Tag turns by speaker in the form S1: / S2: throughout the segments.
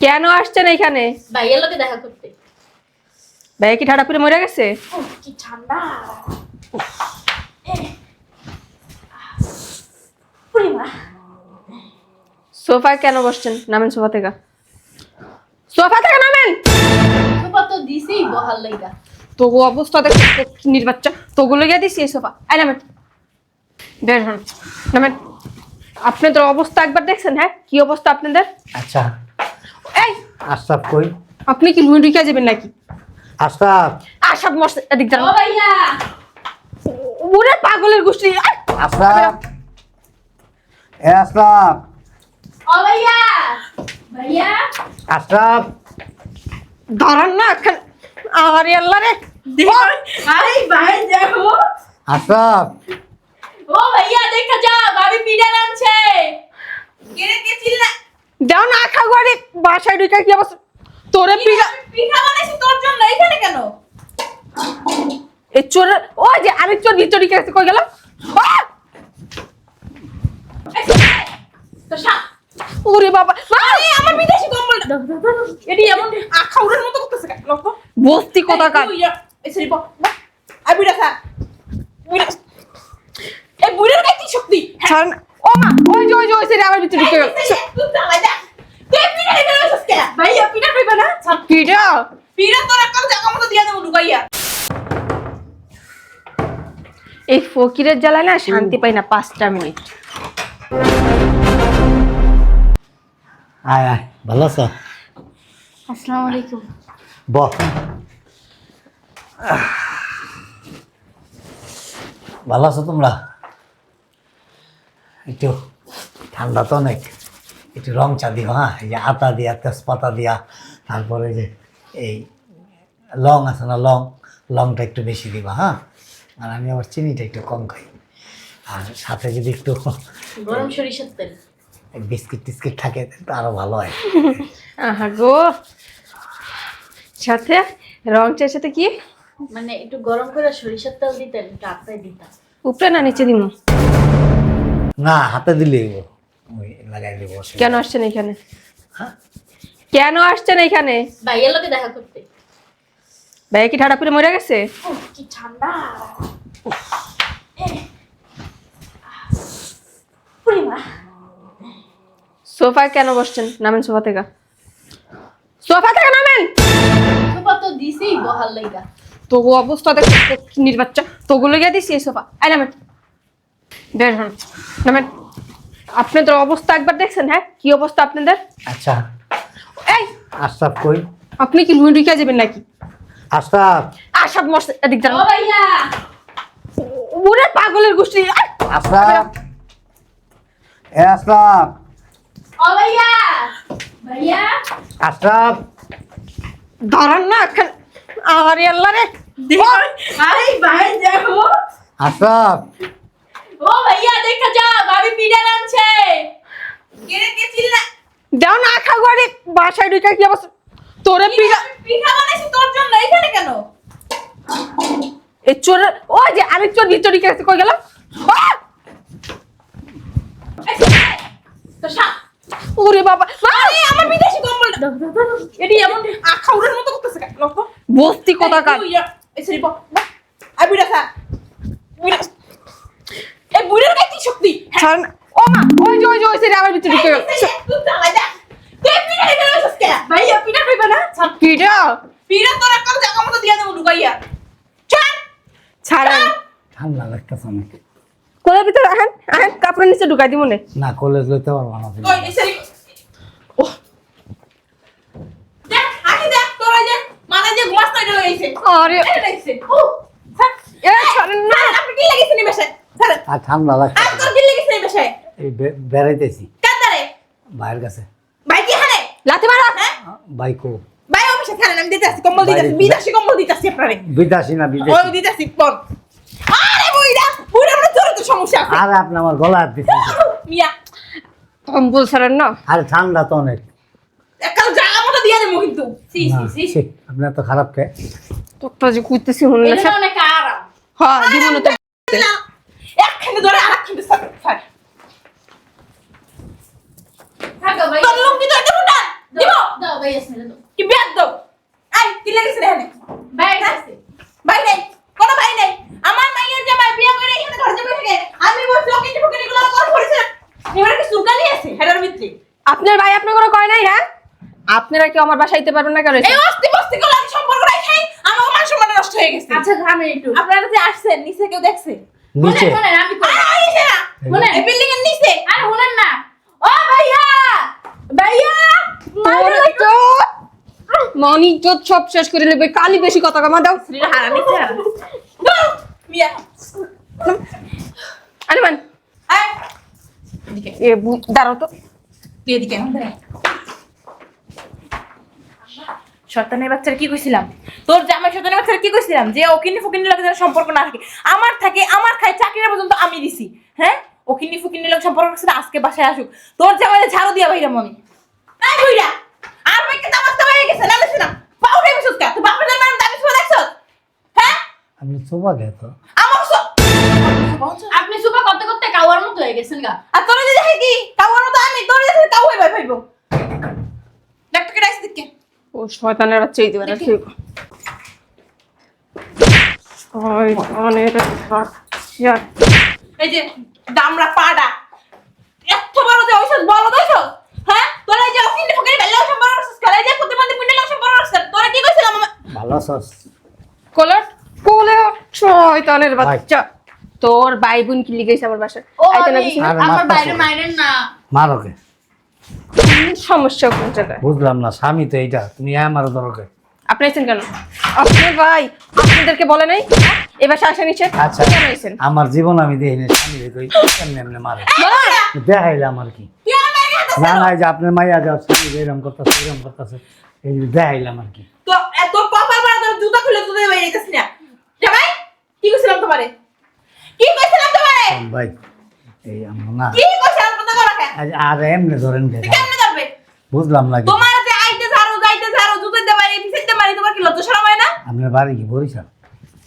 S1: কেন আসছেন এখানে?
S2: ভাইয়ের লোকে দেখা করতে।
S1: ভাই কি ঠাডা পড়ে মরে গেছে?
S2: কি ঠান্ডা।
S1: সোফায় কেন বসছেন? নামেন সোফা থেকে। সোফা থেকে নামেন।
S2: সোফা তো দিছি বহাল লাইগা।
S1: তোগো অবস্থা দেখ, নির্বাচ্চা তোগো লইয়া দিছি এই সোফা। আই নামেন, বের হন, নামেন। আপনাদের অবস্থা একবার দেখছেন? হ্যাঁ, কি অবস্থা আপনাদের?
S3: আচ্ছা
S1: এই
S3: আশরাফ কই?
S1: আপনি কি লুই ঢুকিয়া যাবেন নাকি?
S3: আশরাফ
S1: আশাব মস্ত এদিক যান।
S2: ও ভাইয়া,
S1: ওরে পাগলের গোষ্ঠী।
S3: আশরাফ, এ আশরাফ,
S2: ও ভাইয়া, ভাইয়া
S3: আশরাফ,
S1: ধরান না এখন। আরে আল্লাহ রে,
S2: আরে ভাই দেখো।
S3: আশরাফ,
S2: ও ভাইয়া দেখা যা, ভাবি পিড়া আনছে। কেনে গেছিল না?
S1: দাও না আখা গড়ি বাসায় ঢুকে কি অবস্থা? তোরে পিগা
S2: পিঠা বানাইছি তোর জন্য, এখানে কেন?
S1: এই চোর, ওই যে আরেক চোর ভিতরে ঢুকে গেছে, কই গেল?
S2: তো সা
S1: ওরে বাবা,
S2: আরে আমার বিদেশি কম্বল এডি এমন আখা উড়ার মতো করতেছে কেন? লক্ষ্য
S1: বস্তি কথা কার।
S2: এই সরি বল আই বুড়া স্যার বুড়া, এই বুড়ার গায়ে কি শক্তি?
S1: ছাড় না। ও মা, ওই যে ওই সেরে আমার ভিতরে ঢুকে গেল।
S2: তুই চালাই যা, তুই পিঠা নিতে আসছিস কে? ভাইয়া পিঠা খাইবা না? ছাড়
S1: পিঠা
S2: পিঠা তোর একটা জায়গা মতো দিয়া দেবো ঢুকাইয়া।
S1: এই ফকিরের জ্বালায় না শান্তি পাই না 5টা মিনিট।
S3: আয় আয়, ভালো আছো?
S2: আসসালামু আলাইকুম।
S3: বহ। ভালো আছো তোমরা? একটু ঠান্ডা তো অনেক, একটু রং চা দিও। হ্যাঁ, এই যে আতা দিয়া, তেজপাতা দিয়া, তারপরে যে এই লং আছে না, লংটা একটু বেশি দিবা। হ্যাঁ, আর আমি আবার চিনিটা একটু কম খাই। আর সাথে যদি একটু
S2: গরম সরিষার তেল।
S3: বিস্কিট টিস্কিট থাকে তো আরো ভালো হয়।
S1: আহা গো, সাথে রং চার সাথে কি?
S2: মানে একটু গরম করে সরিষার তেল দিতেন, একটু আটায় দিতাম।
S1: উপরে না নিচে দিমু?
S3: না, হাতে দিলেই ওই লাগাই দেবো।
S1: কেন আসছেন এখানে?
S3: হ্যাঁ,
S1: কেন আসছেন এখানে?
S2: ভাইয়ের লোকে দেখা করতে।
S1: ভাই কি ঠাডা পড়ে মরে গেছে?
S2: কি ঠান্ডা।
S1: সোফায় কেন বসছেন? নামেন সোফা থেকে। সোফা থেকে নামেন।
S2: সোফা তো দিছি বহাল লাইগা।
S1: তোগো অবস্থা দেখ, নির্বাচ্চা তোগো লইয়া দিছি এই সোফা। আই নামেন, বের হন, নামেন। আপনাদের অবস্থা একবার দেখছেন? হ্যাঁ, কি অবস্থা আপনাদের?
S3: আচ্ছা
S1: এই
S3: আশরাফ কই?
S1: আপনি কি লুই ঢুকিয়া যাবেন নাকি?
S3: আশরাফ,
S1: আশাব মস্ত এদিক যান।
S2: ও ভাইয়া,
S1: ওরে পাগলের গোষ্ঠী।
S3: আশরাফ, এ আশরাফ,
S2: ও ভাইয়া, ভাইয়া
S3: আশরাফ,
S1: ধরান না এখন। আরে আল্লাহ রে,
S2: আরে ভাই দেখো।
S3: আশরাফ,
S2: ও ভাইয়া দেখা যা, ভাবি পিড়া আনছে। কেনে গেছিল না?
S1: দাও না আখা গড়ি বাসায় ঢুকে কি অবস্থা? তোরে পিগা
S2: পিঠা বানাইছি তোর জন্য, এখানে কেন?
S1: এই চোর, ওই যে আরেক চোর ভিতরে ঢুকে গেছে, কই গেল?
S2: তো সা
S1: ওরে বাবা,
S2: আরে আমার বিদেশি কম্বল এডি এমন আখা উড়ার মতো করতেছে কেন? লক্ষ্য
S1: বস্তি কথা কার।
S2: এই সরি বল আই বুড়া স্যার বুড়া, এই বুড়ার গায়ে কি শক্তি?
S1: ছাড় না। ও মা, ওই যে ওই সেরে আমার ভিতরে ঢুকে গেল।
S2: তুই চালাই যা, তুই পিঠা নিতে আসছিস কে? ভাইয়া পিঠা খাইবা না? ছাড়
S1: পিঠা
S2: পিঠা তোর একটা জায়গা মতো দিয়া দেবো ঢুকাইয়া। ছাড়
S1: ছাড়েন।
S3: ঠান্ডা লাগতেছে অনেক।
S1: কোলের ভিতরে রাখেন, আহেন কাপড়ের নিচে ঢুকাই দিব মনে।
S3: না, কলেজ লইতে পারবো না।
S2: ওই এই সরি ও দেখ আগে দেখ তোরা যে মাথা যে ঘুমাস না এটা হইছে।
S1: আরে
S2: এটা হইছে ও ছাড়
S1: এ ছাড়েন না।
S2: আপনি কি লাগিছে নি বেশে? ছাড়
S3: আর ঠান্ডা লাগছে।
S2: আর তোর কি লাগিছে নি বেশে?
S3: এই বেড়াইতেছি
S2: কান্দারে
S3: ভাইয়ের কাছে।
S2: ভাই কি হানে?
S1: লাথি মারা।
S2: হ্যাঁ
S3: বাইকো
S2: ভাই অফিসে থাকেন, আমি দিতেছি কম্বল দিতেছি,
S3: বাইরে-
S2: বিদেশি কম্বল দিতেছি আপনারে।
S3: বিদেশি না
S2: ওই
S3: বিদেশি।
S2: দিতেছি পর। আরে বুইড়া বুইড়া মানে তোর তো সমস্যা আছে।
S3: আরে আপনি আমার গলা হাত দিচ্ছেন।
S2: মিয়া
S1: কম্বল ছাড়েন না।
S3: আরে ঠান্ডা তো অনেক।
S2: একাল জায়গা মতো দিয়ে দেবো কিন্তু। সি
S3: না,
S2: সি সি
S3: ছি, আপনি এত খারাপ কে?
S1: তোরটা যে কইতেছি শুনুন না।
S2: এটা অনেক আরাম।
S1: হ্যাঁ দিব না তো।
S2: একখানে ধরে আরেকখানে ছাড়। থাকো ভাই। তোর লুঙ্গি তো এটা মুটা দিব। দাও
S4: ভাইয়া ছেড়ে দাও।
S2: কি বিয়াদ দাও আই কি লাগিস রে এখানে
S4: ভাই আছে।
S2: ভাই নেই কোনো ভাই নেই আমার মাইয়ের জামাই বিয়া করে এখানে ঘর জমে থাকে আমি বলছি ওকে কি ফুকে এগুলো কল করেছে এবারে কি সুগালি আছে হেডার ভিতরে
S1: আপনার ভাই আপনার কোনো কয় নাই হ্যাঁ? আপনারা কি আমার বাসায় আইতে পারবেন না কেন?
S2: এই অস্তি বস্তি গুলো আমি সম্পর্ক রাখাই আমার মান সম্মান নষ্ট হয়ে গেছে
S4: আচ্ছা থামেন একটু।
S2: আপনারা যে আসছেন নিচে কেউ দেখছে
S3: নিচে
S4: শুনেন আমি কই।
S2: আইছে না
S4: শুনেন।
S2: এই বিল্ডিং এর নিচে
S4: আরে শুনেন না। ও ভাইয়া! ভাইয়া!
S1: মনি ইজ্জত সব শেষ করে নেবে, কালি বেশি কথা কমা দাও।
S2: শ্রীরা হারা নিচে হারা মিয়া
S1: আরে মান
S2: আয়
S1: এ দাঁড়াও তো।
S2: তুই এদিকে আমাদের শয়তানের বাচ্চারা কি কইছিলাম তোর জামাই শয়তানের বাচ্চারা কি কইছিলাম যে ওকিনি ফুকিনি লাগে যারা সম্পর্ক না থাকে আমার খাই চাকরিটা পর্যন্ত আমি দিছি হ্যাঁ ওকিনি ফুকিনি লাগে সম্পর্ক রাখছে আজকে বাসায় আসুক তোর জামাইরে ঝাড়ু দিয়া বাইরা মনি এই বুইড়া আর মেকে দামাস্তা হয়ে গেছে না দেখছ না পাউডার বিশুস কা তুই বাপের নাম দাবি শুনে দেখছস হ্যাঁ
S3: আমি সোবা গে তো
S2: আমার
S4: আপনি সুপা করতে করতে কাওয়ার মতো হয়ে গেছেন গা।
S2: আর তোর যে দেখি কি কাউর মতো আমি তোর যে কাউ হই ভাই ভাইবো ডাক্তারকে ডাইস দিকে
S1: ও শয়তানের বাচ্চা এই দিবানা ঠিক। শয়তানের বাচ্চা।
S2: এই যে দামড়া পাড়া এত বড় যে ওইসব বড় দইছস হ্যাঁ তোরা যে ওকিনি ফুকিনি বেলা সম্পর্ক রাখছস কালে যে প্রতিবন্ধী পুণ্য লাগে সম্পর্ক রাখছস তোরা কি কইছিলাম
S3: ভালো আছস
S1: কোলট কোলে শয়তানের বাচ্চা। তোর ভাই বোন কি লিগাইছে আমার বাসায়?
S4: ও
S1: আইতে না
S4: আমি-
S1: কিছু?
S3: আরে
S4: আমার
S3: মারতাছে।
S4: বাইরে মাইরেন না।
S3: মারোকে
S1: সমস্যা কোন জায়গায়?
S3: বুঝলাম না স্বামী তো এইটা তুমি আমার দরকে
S1: আপনি আইছেন কেন? আপনার ভাই আপনাদেরকে বলে নাই এবার শাসা নিচে
S3: আচ্ছা
S1: কেন আইছেন?
S3: আমার জীবন আমি দেখিনি স্বামী রে কই এমনি এমনি মারে
S1: বল।
S3: দেখাইলে আমার কি
S2: তুই আমার হাতে
S3: না না এই যে আপনার মাইয়া যাও স্বামী এরকম করতেছে এই যে দেখাইলে আমার কি
S2: তো এত কপাল মারা তোর জুতা খুলে তুই বাইরে যাইতাস না জামাই কি কইছিলাম তোমারে কি কইছিলাম তোমারে
S3: ভাই এই আমরা না
S2: কি কইছিলাম কথা করা কেন
S3: আর এমনি ধরেন
S2: তুই কেমনে যাবে
S3: বুঝলাম না কি
S2: তোমার যে আইতে ঝাড়ু যাইতে ঝাড়ু জুতা দে বাড়ি পিছতে মারি তোমার কি লজ্জা শরম হয় না
S3: আপনার বাড়ি কি বরিশাল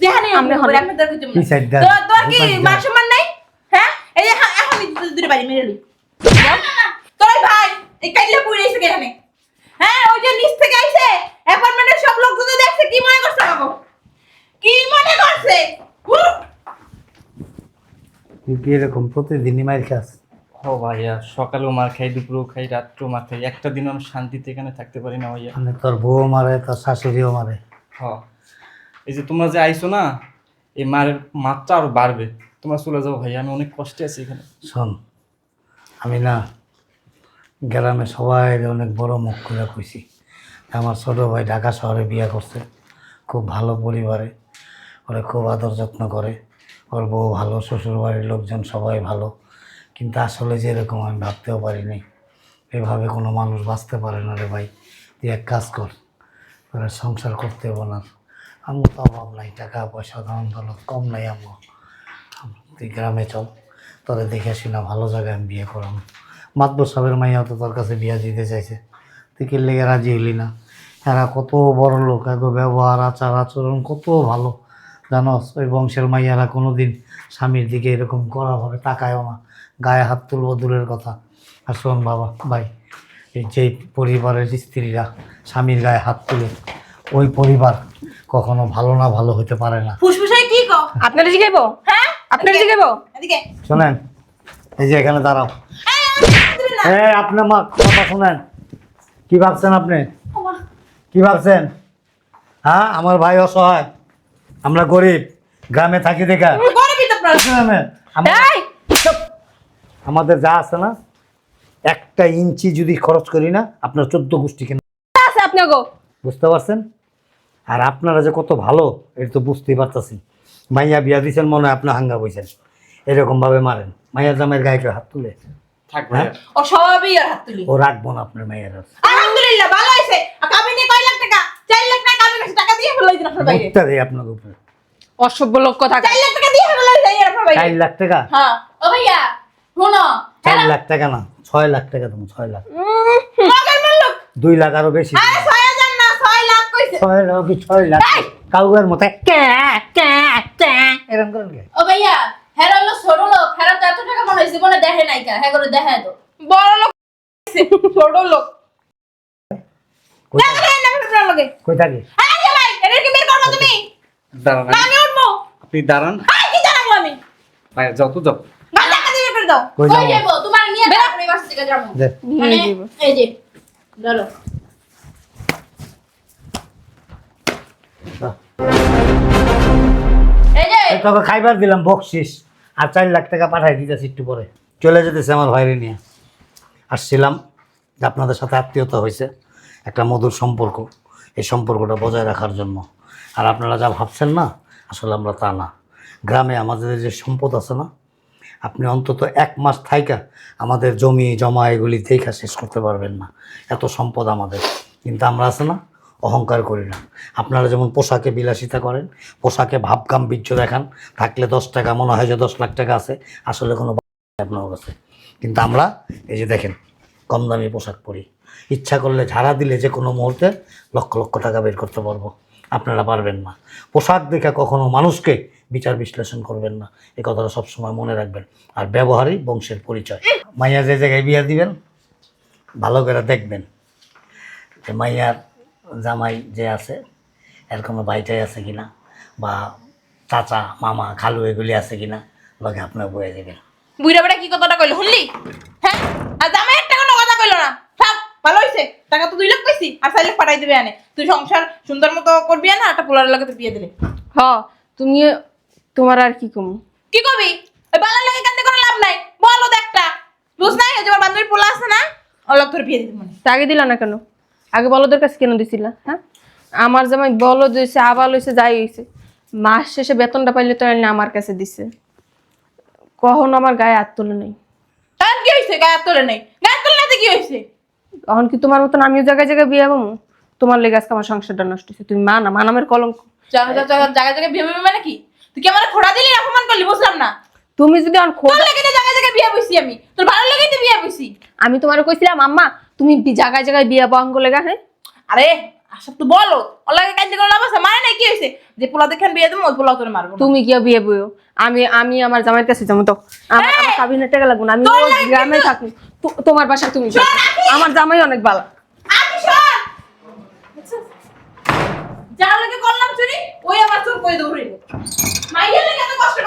S2: দেখানি
S1: আমরা
S2: আমরা
S1: হলে-
S2: আমি তোর কিছু
S3: কি সাইড দা?
S2: তোর কি
S3: দুপাশ দা।
S2: মান সম্মান নাই হ্যাঁ এই যে এখন দুটো বাড়ি মেরে লই তোর ওই ভাই এই কাইলে পুরে এসে এখানে হ্যাঁ ওই যে নিচ থেকে আইছে অ্যাপার্টমেন্টের সব লোক যদি দেখছে কি মনে করছে বাবু কি মনে করছে উহ!
S3: তুই কি এরকম প্রতিদিনই মার খাস
S5: ও ভাইয়া সকালেও মার খাই দুপুরেও খাই রাত্রেও মার খাই একটা দিন আমি শান্তিতে এখানে থাকতে পারি না ভাইয়া
S3: মানে তোর বউ মারে তোর শাশুড়িও মারে
S5: হ এই যে তোমরা যে আইছো না এই মারের মাত্রা আরো বাড়বে তোমরা চলে যাও ভাইয়া আমি অনেক কষ্টে আছি এখানে
S3: শোন আমি না গ্রামে সবাই অনেক বড় মুখ করে কইছি আমার ছোট ভাই ঢাকা শহরে বিয়ে করছে খুব ভালো পরিবারে ওরা খুব আদর যত্ন করে ওর বউ ভালো শ্বশুর বাড়ির লোকজন সবাই ভালো কিন্তু আসলে যে এরকম আমি ভাবতেও পারিনি এভাবে কোনো মানুষ বাঁচতে পারে না রে ভাই তুই এক কাজ কর ওরা সংসার করতে হবো না আমি তো অভাব নাই টাকা পয়সা দাম দৌলত কম নাই আমো তুই গ্রামে চল তোরে দেখে শুনা ভালো জায়গায় আমি বিয়ে করাম মাতবর সাহেবের মাইয়াও তো তোর কাছে বিয়া দিতে চাইছে তুই কি লেগে রাজি হইলি না এরা কত বড় লোক এগো ব্যবহার আচার আচরণ কত ভালো জানোস ওই বংশের মাইয়ারা কোনো দিন স্বামীর দিকে এরকম করাভাবে তাকায়ও না গায়ে হাত তুলবো দূরের কথা আর শোন বাবা ভাই এই যে পরিবারের স্ত্রীরা স্বামীর গায়ে হাত তুলে ওই পরিবার কখনো ভালো না ভালো হতে পারে না
S2: ফুসফুসাই কি কও
S1: আপনারা জিগাইবো?
S2: হ্যাঁ
S1: আপনারা জিগাইবো?
S2: এদিকে
S3: শোনেন এই যে এখানে দাঁড়াও
S2: এই আমার না
S3: আপনার মা কথা শোনেন কি ভাবছেন আপনি কি ভাবছেন হ্যাঁ আমার ভাই অসহায় আমরা গরিব গ্রামে থাকি দেখা
S2: গরিবই তো আপনারা
S3: গ্রামে
S1: এই
S3: আমাদের যা আছে না একটা ইঞ্চি যদি খরচ করি না আপনার 14 গোষ্ঠী কেন
S1: আছে আপনি গো।
S3: বুঝতে পারছেন আর আপনারা যে কত ভালো এটা তো বুঝতেই পারতেছি মাইয়া বিয়া দিয়েছেন মনে হয় আপনি হাঙ্গা বইছেন এরকম ভাবে মারেন মাইয়া জামের গায়ে কেউ হাত তুলে
S5: থাক ভাইয়া
S2: ও সবই আর হাত তুলি
S3: ও রাখবো না আপনার মাইয়ের
S2: আলহামদুলিল্লাহ ভালো হইছে আর কাবিনে কয় লাখ টাকা 4 লাখ টাকা কাবিনে টাকা দিয়ে ফেলাই দিন আপনার বাইরে
S3: মুখটা দেয় আপনার উপরে
S1: অসভ্য লোক কথা।
S2: 4 লাখ টাকা দিয়ে ফেলাই যাই আপনার বাইরে
S3: 4 লাখ টাকা
S2: হ্যাঁ
S4: ও ভাইয়া শুনো
S3: 4 লাখ টাকা না 6 লাখ টাকা দেবো 6 লাখ
S2: মগের মাল্লুক
S3: 2 লাখ আরো বেশি
S2: আরে 6000 না 6 লাখ কইছে
S3: 6 লাখ কি 6 লাখ কাউয়ের মতো এরকম করেন কে?
S4: ও ভাইয়া হ্যাঁ হলো ছোট লোক হ্যাঁ তো এত টাকা মনে হয় জীবনে দেখে নাই কা হ্যাঁ করে দেখে তো
S2: বড় লোক ছোট লোক
S3: কই
S2: দেখা যায় না আপনার লগে
S3: কই থাকি?
S2: এই যে ভাই এটা কি বের করবা তুমি
S5: দাঁড়ান
S2: না আমি উঠবো
S5: আপনি দাঁড়ান।
S2: এই কি জানাবো আমি
S5: ভাই যাও তো যাও।
S2: গাল টাকা দিয়ে বের করে দাও
S3: কই
S4: কই
S3: যাবো?
S4: যাবো তোমার নিয়ে তারপরে বাসা থেকে যাবো
S3: দে।
S4: মানে
S1: নিয়ে যাবো।
S4: এই যে ধরো এই যে
S3: এই তোকে খাইবার দিলাম বকশিস, আর 4 লাখ টাকা পাঠাই দিতেছি একটু পরে। চলে যেতেছে আমার ভাইরে নিয়ে। আসছিলাম যে আপনাদের সাথে আত্মীয়তা হয়েছে, একটা মধুর সম্পর্ক, এই সম্পর্কটা বজায় রাখার জন্য। আর আপনারা যা ভাবছেন না, আসলে আমরা তা না। গ্রামে আমাদের যে সম্পদ আছে না, আপনি অন্তত 1 মাস থাইকা আমাদের জমি জমা এগুলি দেখা শেষ করতে পারবেন না, এত সম্পদ আমাদের। কিন্তু আমরা আছে না, অহংকার করি না। আপনারা যেমন পোশাকে বিলাসিতা করেন, পোশাকে ভাবগাম্ভীর্য দেখান, থাকলে 10 টাকা মনে হয় যে 10 লাখ টাকা আছে, আসলে কোনো আপনার কাছে। কিন্তু আমরা এই যে দেখেন কম দামি পোশাক পরি, ইচ্ছা করলে ঝাড়া দিলে যে কোনো মুহূর্তে লক্ষ লক্ষ টাকা বের করতে পারবো। আপনারা পারবেন না। পোশাক দেখে কখনো মানুষকে বিচার বিশ্লেষণ করবেন না, এই কথাটা সবসময় মনে রাখবেন। আর ব্যবহারই বংশের পরিচয়। মাইয়া যে জায়গায় বিয়া দিবেন ভালো করে দেখবেন যে মাইয়ার জামাই যে আছে এর কোনো ভাইটাই আছে কিনা, বা চাচা মামা খালু এগুলি আছে কিনা, লগে আপনার বয়ে দেবেন।
S2: বুইড়া বেটা কি কথাটা কইলো শুনলি হ্যাঁ আর জামাই একটা কোনো কথা কইলো না থাক ভালো হইছে টাকা তো 2 লাখ কইছি আর 4 লাখ পাঠাই দিবে আনে তুই সংসার সুন্দর মতো করবি না একটা পোলারের লগে তুই বিয়ে দিলে
S1: হ তুমি তোমার আর কি কম
S2: কি কবি ওই বালার লগে কান্দে কোনো লাভ নাই বলো তো একটা বুঝ নাই ওই যে আমার বান্ধবীর পোলা আছে না অলগ তোর বিয়ে দিতে মনে
S1: তা আগে দিলা না কেন? আগে বলদের কাছে কেন দিছিলা? হ্যাঁ, আমার জামাই বলদ হয়েছে, আবাল হয়েছে, যাই হয়েছে, মাস শেষে বেতনটা পাইলে তো এনে আমার কাছে দিছে, কখনো আমার গায়ে হাত তোলে নাই।
S2: তার কি হইছে গায়ে তোলে নাই গায়ে তোলে নাতে কি হইছে
S1: এখন কি তোমার মতন আমিও জায়গায় জায়গায় বিয়ে হবো? তোমার লেগে আজকে আমার সংসারটা নষ্ট হয়েছে। তুমি মা না, মা নামের কলঙ্ক।
S2: জায়গা জায়গায় বিয়ে হবে মানে কি তুই কি আমার খোড়া দিলি অপমান করলি বুঝলাম না
S1: তুমি যদি এখন
S2: তোর লাগে না জায়গায় বিয়ে বইছি আমি তোর ভালো লাগে তো বিয়ে বইছি
S1: আমি তোমার কইছিলাম আম্মা তুমি জায়গায় জায়গায় বিয়ে বঙ্গ লেগা। হ্যাঁ,
S2: আরে আসব তো বলো ওর লাগে কান্দে কোনো লাভ আছে মানে নাই কি হইছে যে পোলা দেখেন বিয়ে দেবো ওই পোলা তোরে মারবো না।
S1: তুমি কিয়া বিয়ে বইও? আমি আমার জামাইয়ের কাছে যাবো তো। আমার কাবিনের টাকা লাগবো না, আমি
S2: তোর
S1: ওই
S2: লাগে
S1: গ্রামে
S2: কিন্তু-
S1: থাকি। তোমার বাসায় তুমি যাও। আমার জামাই অনেক ভালো।
S2: আমি শোন যা লাগে করলাম চুরি ওই আমার চোর কই দৌড়িল মাইয়া লাগে এত কষ্ট